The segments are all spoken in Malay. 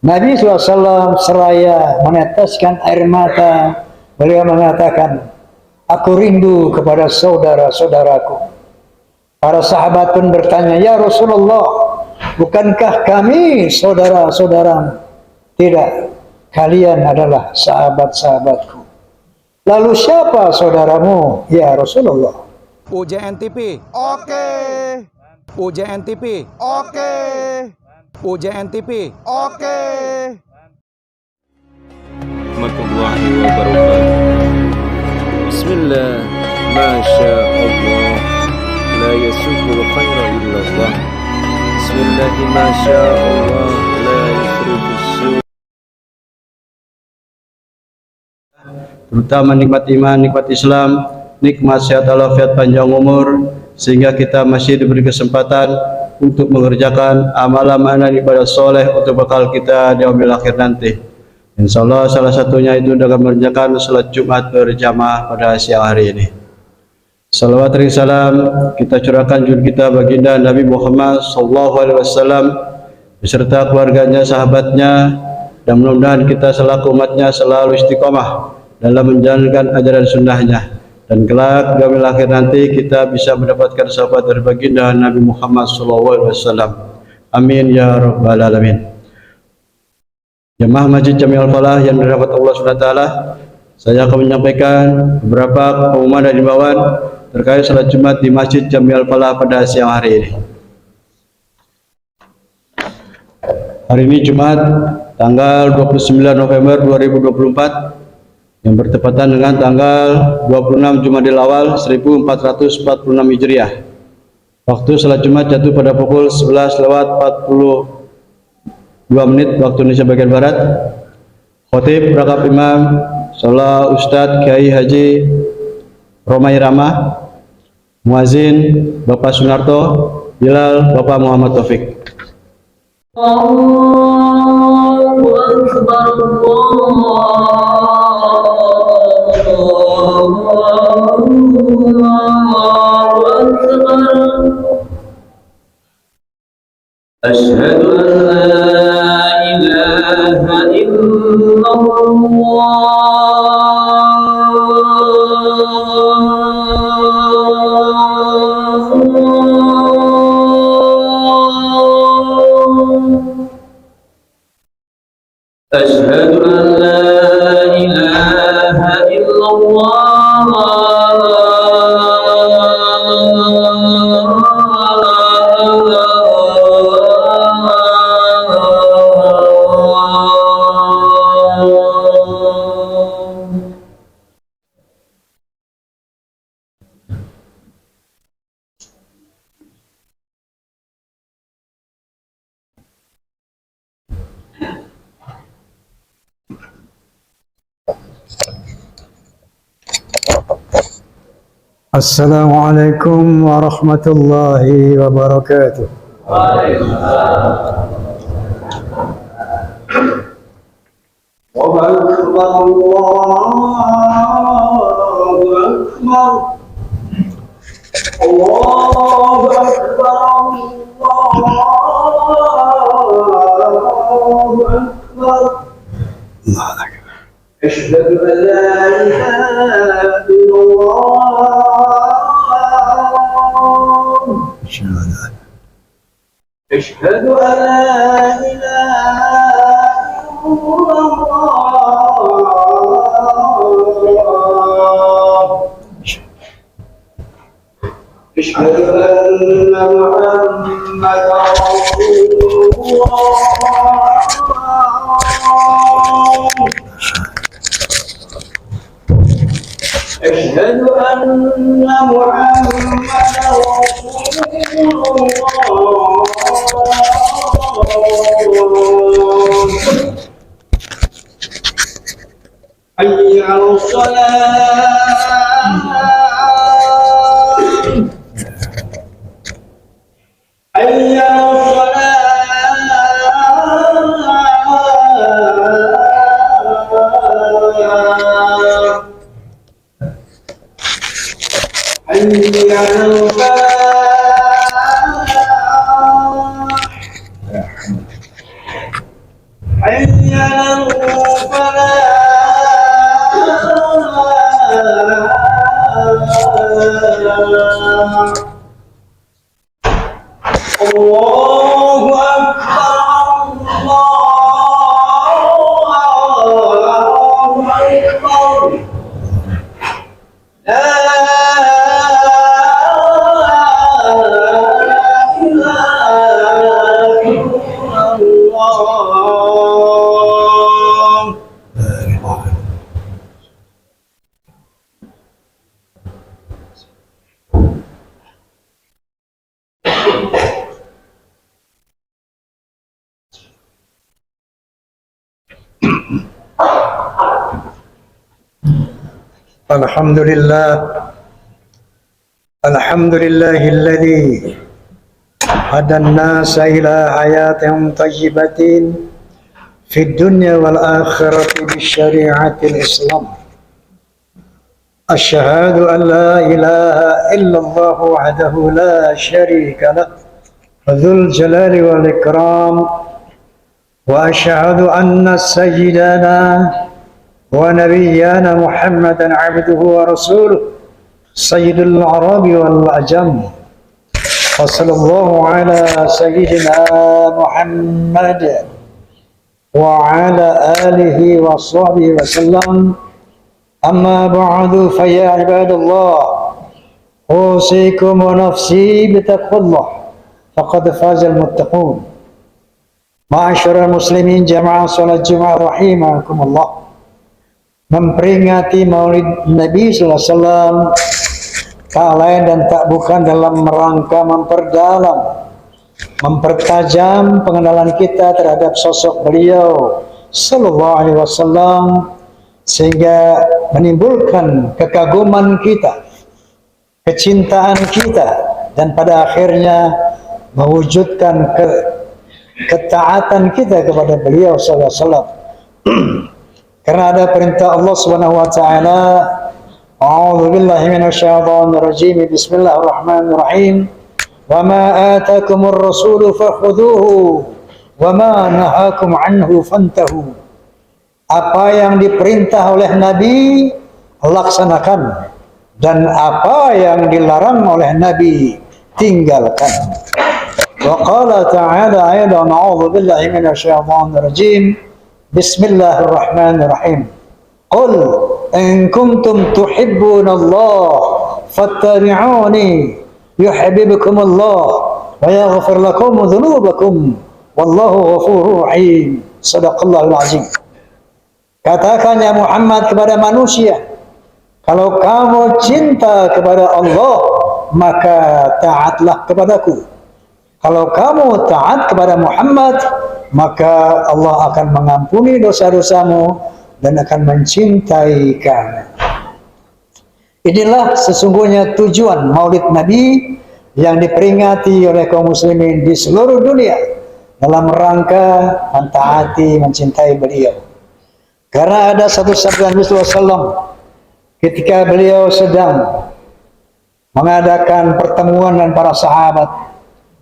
Nabi SAW seraya meneteskan air mata, beliau mengatakan, aku rindu kepada saudara-saudaraku. Para sahabat pun bertanya, ya Rasulullah, bukankah kami saudara-saudaramu? Tidak, kalian adalah sahabat-sahabatku. Lalu siapa saudaramu, ya Rasulullah? UJNTP. Oke. UJNTP. Oke. UJNTP. Oke. Warahmatullahi wabarakatuh. Bismillah, masya Allah, la yasukul khaira illallah. Bismillah, masya Allah, la yusrifus su'. Terutama nikmat iman, nikmat Islam, nikmat sehat walafiat panjang umur, sehingga kita masih diberi kesempatan untuk mengerjakan amalan-amalan ibadah soleh untuk bekal kita di yaumil akhir nanti. Insyaallah salah satunya itu dengan mengerjakan salat Jumat berjamaah pada siang hari ini. Salawat dan salam kita curahkan junjungan kita baginda Nabi Muhammad SAW beserta keluarganya, sahabatnya, dan mudah-mudahan kita selaku umatnya selalu istiqomah dalam menjalankan ajaran sunnahnya, dan kelak di yaumil akhir nanti kita bisa mendapatkan syafaat dari baginda Nabi Muhammad SAW. Amin ya rabbal alamin. Jemaah Masjid Jami Al-Falah yang dirahmati Allah SWT, saya akan menyampaikan beberapa pengumuman dan himbauan terkait salat Jumat di Masjid Jami Al-Falah pada siang hari ini. Hari ini Jumat tanggal 29 November 2024 yang bertepatan dengan tanggal 26 Jumadil Awal 1446 Hijriah. Waktu salat Jumat jatuh pada pukul 11:42 waktu Indonesia bagian Barat. Khotib rakab imam salah Ustadz Kiai Haji Romai Rama, muazin Bapak Sunarto, Bilal Bapak Muhammad Taufik. Allahu Akbar, Allahu Akbar. Asyhadu an la ilaha illallah. Asyhadu an la ilaha Assalamualaikum warahmatullahi wabarakatuh. Allahu Akbar, Allahu Akbar, Allahu Akbar. Asyhadu an la ilaha illallah. Asyhadu an la ilaha illallah. Asyhadu anna Muhammadar Rasulullah. أشهد أن محمدا رسول الله. حي على الصلاة، حي على الصلاة، حي على الفلاح. حي على الفلاح الله أكبر الله أكبر لا إله إلا الله الحمد لله الذي هدى الناس إلى حياة طيبة في الدنيا والآخرة بالشريعة الإسلام. أشهد أن لا إله إلا الله وحده لا شريك له ذو الجلال والإكرام، وأشهد أن سيدنا ونبينا محمدا عبده ورسوله سيد العرب والعجم. وصلى الله على سيدنا محمد وعلى آله وصحبه وسلم. أما بعد فيا عباد الله، أوصيكم ونفسي بتقوى الله فقد فاز المتقون. معاشر المسلمين jamaah salat Jumat rahimakumullah, memperingati Maulid Nabi SAW tak lain dan tak bukan dalam rangka memperdalam, mempertajam pengenalan kita terhadap sosok beliau Sallallahu Alaihi Wasallam, sehingga menimbulkan kekaguman kita, kecintaan kita, dan pada akhirnya mewujudkan ketaatan kita kepada beliau Sallallahu Alaihi Wasallam. Karena ada perintah Allah Subhanahu wa taala, a'udzu billahi minasyaitonir rajim, bismillahirrahmanirrahim, wa ma atakumur rasulu fakhudhuhu wa ma nahakum anhu fantahu. Apa yang diperintah oleh Nabi laksanakan, dan apa yang dilarang oleh Nabi tinggalkan. Wa qala ta'ala aidan, a'udzu billahi minasyaitonir rajim, bismillahirrahmanirrahim, qul in kuntum tuhibbunallah fattabi'uni yuhibbukumullah wa yaghfir lakum dhunubakum wallahu ghafurur rahim. Shadaqallahul azim. Katakan ya Muhammad kepada manusia, kalau kamu cinta kepada Allah, maka taatlah kepadaku. Kalau kamu taat kepada Muhammad, maka Allah akan mengampuni dosa-dosamu dan akan mencintai kamu. Inilah sesungguhnya tujuan Maulid Nabi yang diperingati oleh kaum muslimin di seluruh dunia dalam rangka mentaati, mencintai beliau. Karena ada satu sabda Nabi SAW ketika beliau sedang mengadakan pertemuan dengan para sahabat.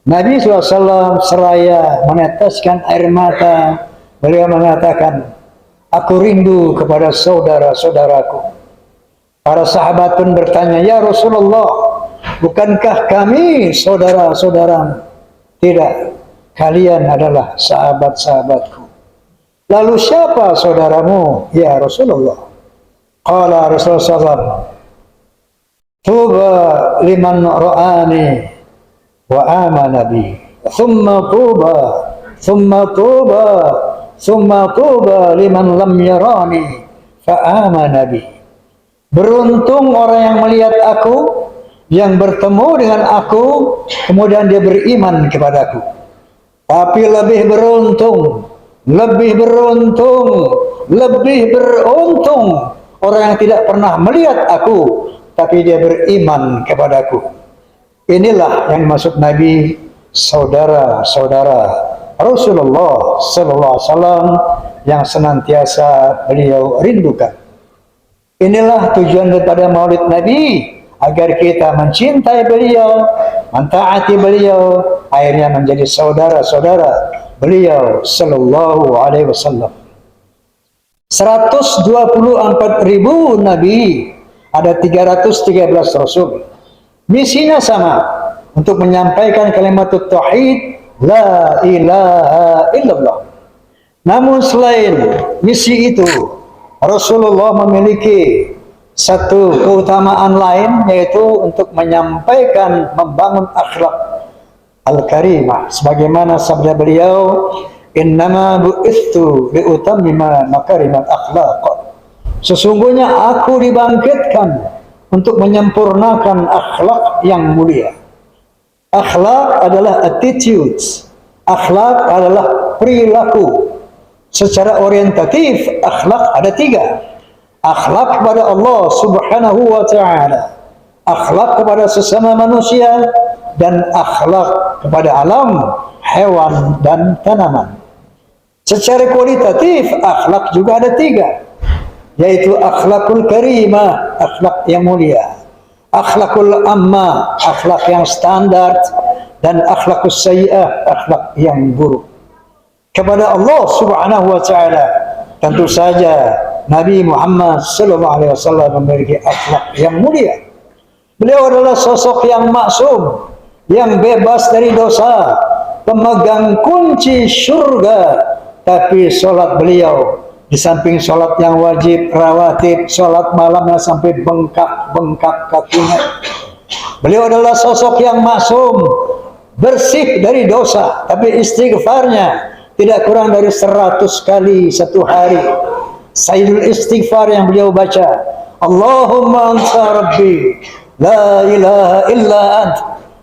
Nabi SAW seraya meneteskan air mata, beliau mengatakan, aku rindu kepada saudara-saudaraku. Para sahabat pun bertanya, ya Rasulullah, bukankah kami saudara-saudara? Tidak, kalian adalah sahabat-sahabatku. Lalu siapa saudaramu, ya Rasulullah? Qala Rasulullah SAW, tuba liman ra'ani wa amana bi, thumma tuba liman lam yarani fa amana bi. Beruntung orang yang melihat aku, yang bertemu dengan aku, kemudian dia beriman kepadaku. Tapi lebih beruntung orang yang tidak pernah melihat aku, tapi dia beriman kepadaku. Inilah yang dimaksud Nabi saudara-saudara Rasulullah Sallallahu Alaihi Wasallam yang senantiasa beliau rindukan. Inilah tujuan daripada Maulid Nabi, agar kita mencintai beliau, mentaati beliau, akhirnya menjadi saudara-saudara beliau sallallahu alaihi wasallam. 124.000 nabi, ada 313 rasul. Misinya sama, untuk menyampaikan kalimat tauhid la ilaha illallah. Namun selain misi itu, Rasulullah memiliki satu keutamaan lain, yaitu untuk menyampaikan, membangun akhlak al-karimah, sebagaimana sabda beliau, innama bu'ithu liutammima makarimat akhlaq. Sesungguhnya aku dibangkitkan untuk menyempurnakan akhlak yang mulia. Akhlak adalah attitudes, akhlak adalah perilaku. Secara orientatif, akhlak ada 3. Akhlak kepada Allah subhanahu wa ta'ala, akhlak kepada sesama manusia, dan akhlak kepada alam, hewan, dan tanaman. Secara kualitatif, akhlak juga ada 3, yaitu akhlakul karimah, akhlak yang mulia, akhlakul amma, akhlak yang standar, dan akhlakus sayyi'ah, akhlak yang buruk. Kepada Allah subhanahu wa ta'ala, tentu saja Nabi Muhammad sallallahu alaihi wasallam memiliki akhlak yang mulia. Beliau adalah sosok yang maksum, yang bebas dari dosa, pemegang kunci surga. Tapi solat beliau, di samping solat yang wajib, rawatib, solat malamnya sampai bengkak-bengkak kakinya. Beliau adalah sosok yang maksum, bersih dari dosa, tapi istighfarnya tidak kurang dari 100 kali satu hari. Sayyidul istighfar yang beliau baca, Allahumma anta rabbi, la ilaha illa ant,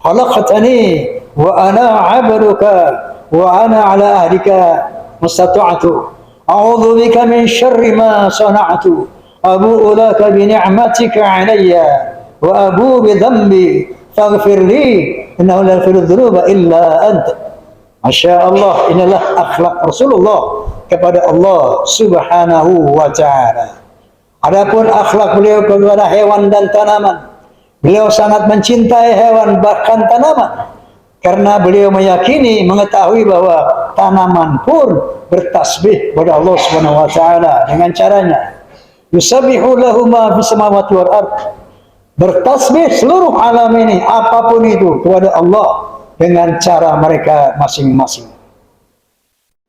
khalaqtani wa ana abduka wa ana ala ahdika mustata'tu, a'udzu bika min syarri ma sana'tu, abu'u laka bi ni'matika 'alayya wa abu'u bi dhanbi faghfir li innahu la yaghfiru dhunuba illa anta. Masya Allah, inilah akhlak Rasulullah kepada Allah subhanahu wa ta'ala. Adapun akhlak beliau kepada hewan dan tanaman, beliau sangat mencintai hewan bahkan tanaman, karena beliau meyakini, mengetahui bahwa tanaman pun bertasbih kepada Allah subhanahu wa ta'ala dengan caranya. Yusabbihu lahu ma fis samawati wal ard. Bertasbih seluruh alam ini, apapun itu, kepada Allah dengan cara mereka masing-masing.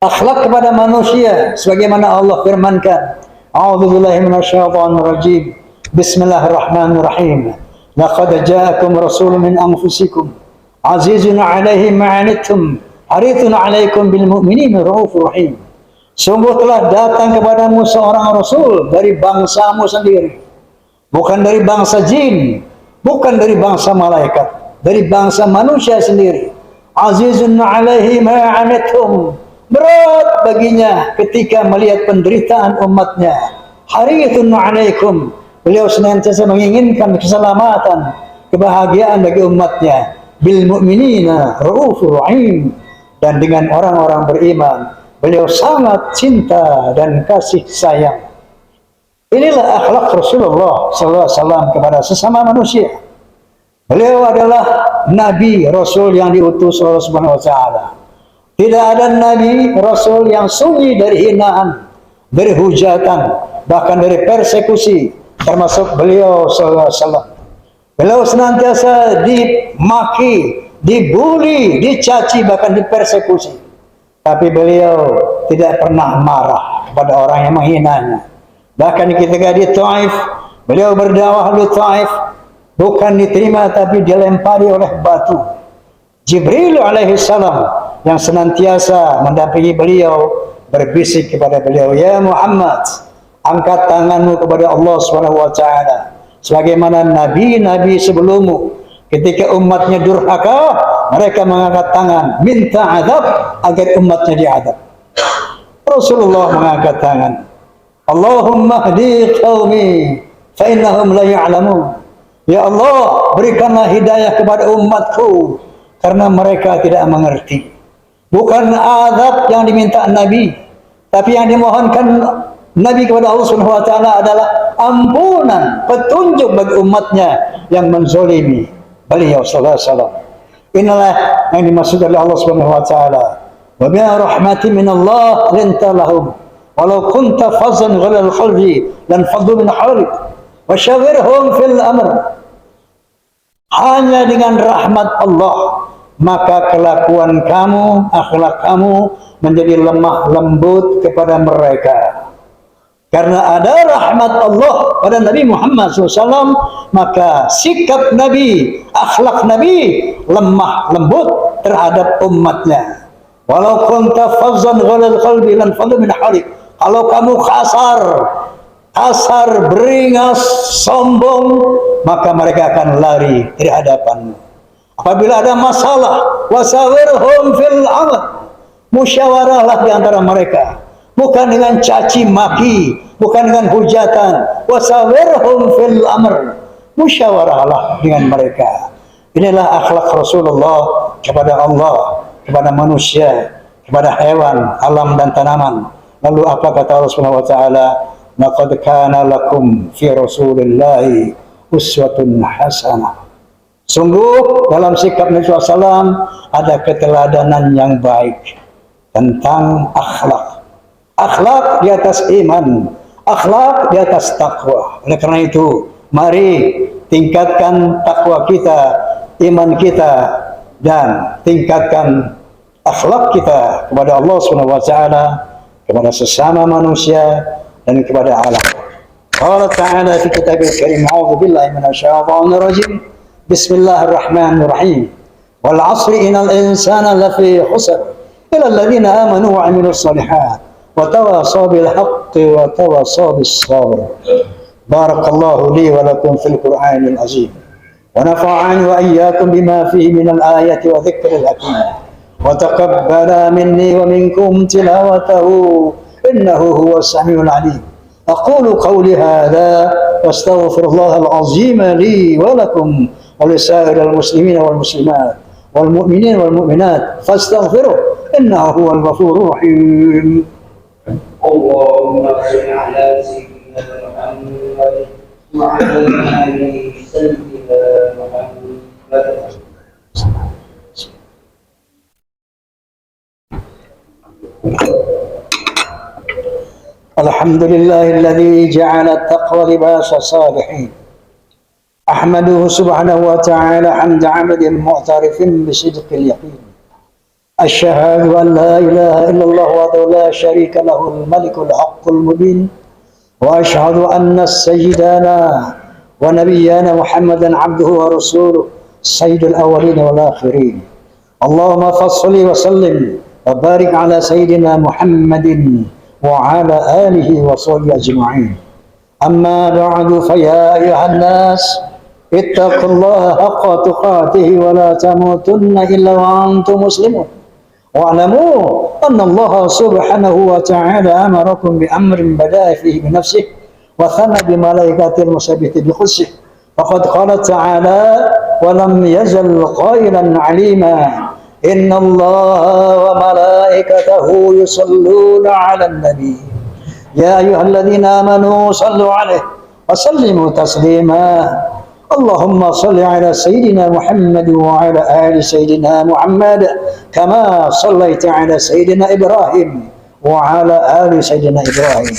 Akhlak kepada manusia, sebagaimana Allah firmankan, A'udzubillahi minasyaitonir rajim. Bismillahirrahmanirrahim. Laqad ja'akum rasulun min anfusikum azizun 'alaihi ma 'anittum harithun 'alaikum bil mu'minina raufur rahim. Sungguh telah datang kepadamu seorang rasul dari bangsamu sendiri, bukan dari bangsa jin, bukan dari bangsa malaikat, dari bangsa manusia sendiri. Azizun 'alaihi ma 'anittum, berat baginya ketika melihat penderitaan umatnya. Harithun 'alaikum, beliau senantiasa menginginkan keselamatan, kebahagiaan bagi umatnya. Bil mu'minina raufur rahim, dan dengan orang-orang beriman beliau sangat cinta dan kasih sayang. Inilah akhlak Rasulullah sallallahu alaihi wasallam kepada sesama manusia. Beliau adalah nabi rasul yang diutus oleh Allah Subhanahu wa taala. Tidak ada nabi rasul yang sunyi dari hinaan, dari hujatan, bahkan dari persekusi, termasuk beliau sallallahu alaihi wasallam. Beliau senantiasa dimaki, dibuli, dicaci, bahkan dipersekusi. Tapi beliau tidak pernah marah kepada orang yang menghinanya. Bahkan ketika di Taif, beliau berdakwah di Taif, bukan diterima tapi dilempari oleh batu. Jibril alaihissalam yang senantiasa mendampingi beliau berbisik kepada beliau, "Ya Muhammad, angkat tanganmu kepada Allah Subhanahu wa taala sebagaimana nabi-nabi sebelummu. Ketika umatnya durhaka, mereka mengangkat tangan minta azab agar umatnya diazab." Rasulullah mengangkat tangan, "Allahumma hdi qaumi fa innahum la ya'lamun." Ya Allah, berikanlah hidayah kepada umatku karena mereka tidak mengerti. Bukan azab yang diminta Nabi, tapi yang dimohonkan Nabi kepada Allah Subhanahu wa taala adalah ampunan, petunjuk bagi umatnya yang menzolimi beliau sallallahu alaihi wasallam. Inilah yang dimaksud oleh Allah Subhanahu wa taala. wa bi rahmatin min Allah linta lahum walau kunta fazzan ghalal qalbi lan faddu min hawlik wa syawirhum fil amr. Hanya dengan rahmat Allah maka kelakuan kamu, akhlak kamu menjadi lemah lembut kepada mereka. Karena ada rahmat Allah pada Nabi Muhammad SAW, maka sikap Nabi, akhlak Nabi lemah lembut terhadap umatnya. Walau kunta fazzan ghalal qalbi lan faddu min hawlik. Kalau kamu kasar, beringas, sombong, maka mereka akan lari dari hadapanmu. Apabila ada masalah, wasawirhum fil amr, musyawarahlah di antara mereka, bukan dengan caci maki, bukan dengan hujatan. Wasawirhum fil amr, musyawarahlah dengan mereka. Inilah akhlak Rasulullah kepada Allah, kepada manusia, kepada hewan, alam dan tanaman. Lalu apa kata Allah Subhanahu wa taala? Laqad kana lakum fi Rasulillahi uswatun hasanah. Sungguh dalam sikap Nabi SAW ada keteladanan yang baik tentang akhlak. Akhlak di atas iman, akhlak di atas takwa. Oleh karena itu, mari tingkatkan takwa kita, iman kita, dan tingkatkan akhlak kita kepada Allah Subhanahu wa taala, kepada sesama manusia dan kepada alam. Qala ta'ala fi kitabil karim, a'udzu billahi minasyaitonir rajim. Bismillahirrahmanirrahim. Wal 'asri innal insana lafi khusr illa alladziina aamanu wa 'amilus shalihaat wa tawassaw bil haqqi wa tawassaw bis sabr. Barakallahu li wa lakum fil Qur'anil azim. Wa nafa'ani wa iyyakum bima fihi minal ayati wa dzikril hakim. Wa taqabbala minni wa minkum tilawatahu innahu huwas samiul 'alim. أقول قولي هذا واستغفر الله العظيم لي ولكم ولسائر المسلمين والمسلمات والمؤمنين والمؤمنات فاستغفروه إنه هو الغفور الرحيم. اللهم صل على سيدنا محمد وعلى آل سيدنا محمد. الحمد لله الذي جعل التقوى لباس الصالحين. أحمده سبحانه وتعالى حمد عبد معترف بصدق اليقين. أشهد أن لا إله إلا الله وحده لا شريك له الملك الحق المبين. وأشهد أن سيدنا ونبينا محمدا عبده ورسوله سيد الأولين والآخرين. اللهم فصل وسلم وبارك على سيدنا محمد وعلى آله وصحبه أجمعين. أما بعد فيا أيها الناس اتقوا الله حق تقاته ولا تموتن إلا وأنتم مسلمون. واعلموا أن الله سبحانه وتعالى أمركم بأمر بدأ فيه بنفسه وثنى بملائكة المثبت بخصه. فقد قال تعالى: ولم يزل قائلا عليما إن الله وملائكته يصلون على النبي يا أيها الذين آمنوا صلوا عليه وسلموا تسليما. اللهم صل على سيدنا محمد وعلى آل سيدنا محمد كما صليت على سيدنا إبراهيم وعلى آل سيدنا إبراهيم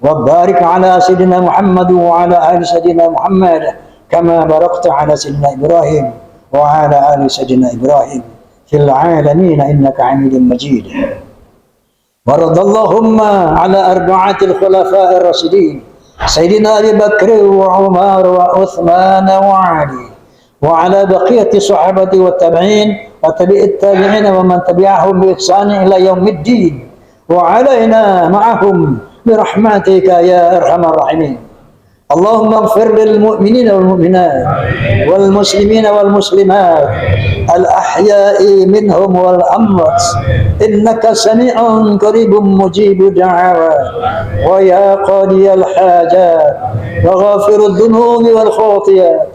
وبارك على سيدنا محمد وعلى آل سيدنا محمد كما باركت على سيدنا إبراهيم وعلى آل سيدنا إبراهيم في العالمين إنك حميد مجيد. وارض اللهم على أربعة الخلفاء الراشدين سيدنا أبي بكر وعمر وعثمان وعلي وعلى بقية الصحابة والتابعين وتبع التابعين ومن تبعهم بإحسان إلى يوم الدين وعلينا معهم برحمتك يا أرحم الراحمين. اللهم اغفر للمؤمنين والمؤمنات والمسلمين والمسلمات الأحياء منهم والأموات إنك سميع قريب مجيب دعوات ويا قاضي الحاجات وغافر الذنوب والخطيئات.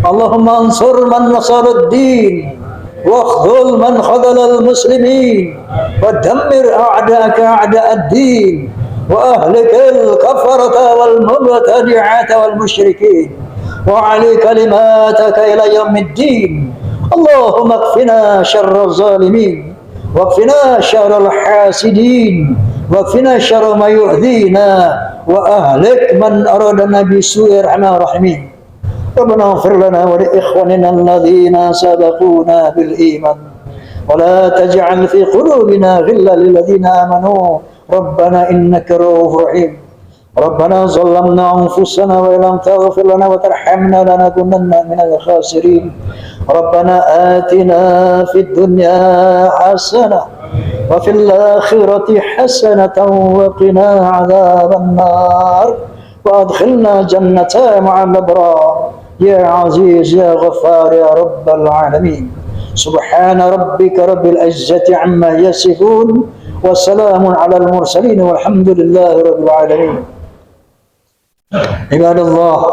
اللهم انصر من نصر الدين واخذل من خذل المسلمين ودمر أعداءك أعداء الدين وأهلك الكفرة والمبتدعات والمشركين وعلي كلماتك إلى يوم الدين. اللهم اكفنا شر الظالمين واكفنا شر الحاسدين واكفنا شر ما يؤذينا وأهلك من أرادنا بسوء الرحمن الرحيم ربنا اغفر لنا ولإخواننا الذين سبقونا بالإيمان ولا تجعل في قلوبنا غلا للذين آمنوا ربنا إنك رؤوف رحيم ربنا ظلمنا أنفسنا وإن لم تغفر لنا وترحمنا لنكونن من الخاسرين ربنا آتنا في الدنيا حسنة وفي الآخرة حسنة وقنا عذاب النار وأدخلنا جنة مع الأبرار يا عزيز يا غفار يا رب العالمين سبحان ربك رب العزة عما يصفون وسلام على المرسلين والحمد لله رب العالمين عباد الله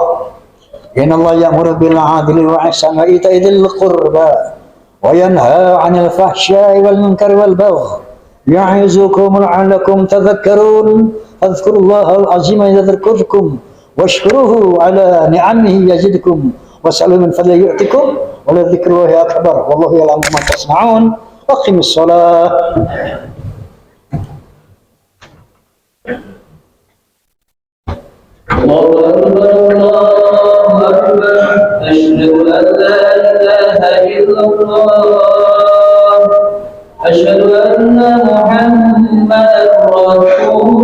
إن الله يأمر بالعدل والإحسان وإيتاء ذي القربى وينهى عن الفحشاء والمنكر والبغي يعظكم لعلكم تذكرون فاذكروا الله العظيم يذكركم واشكروه على نعمه يزدكم واسألوا من فضله يؤتكم ولذكر الله أكبر والله يعلم ما تصنعون أقم الصلاة الله أكبر الله أكبر أشهد أن لا إله إلا الله أشهد أن محمدا رسول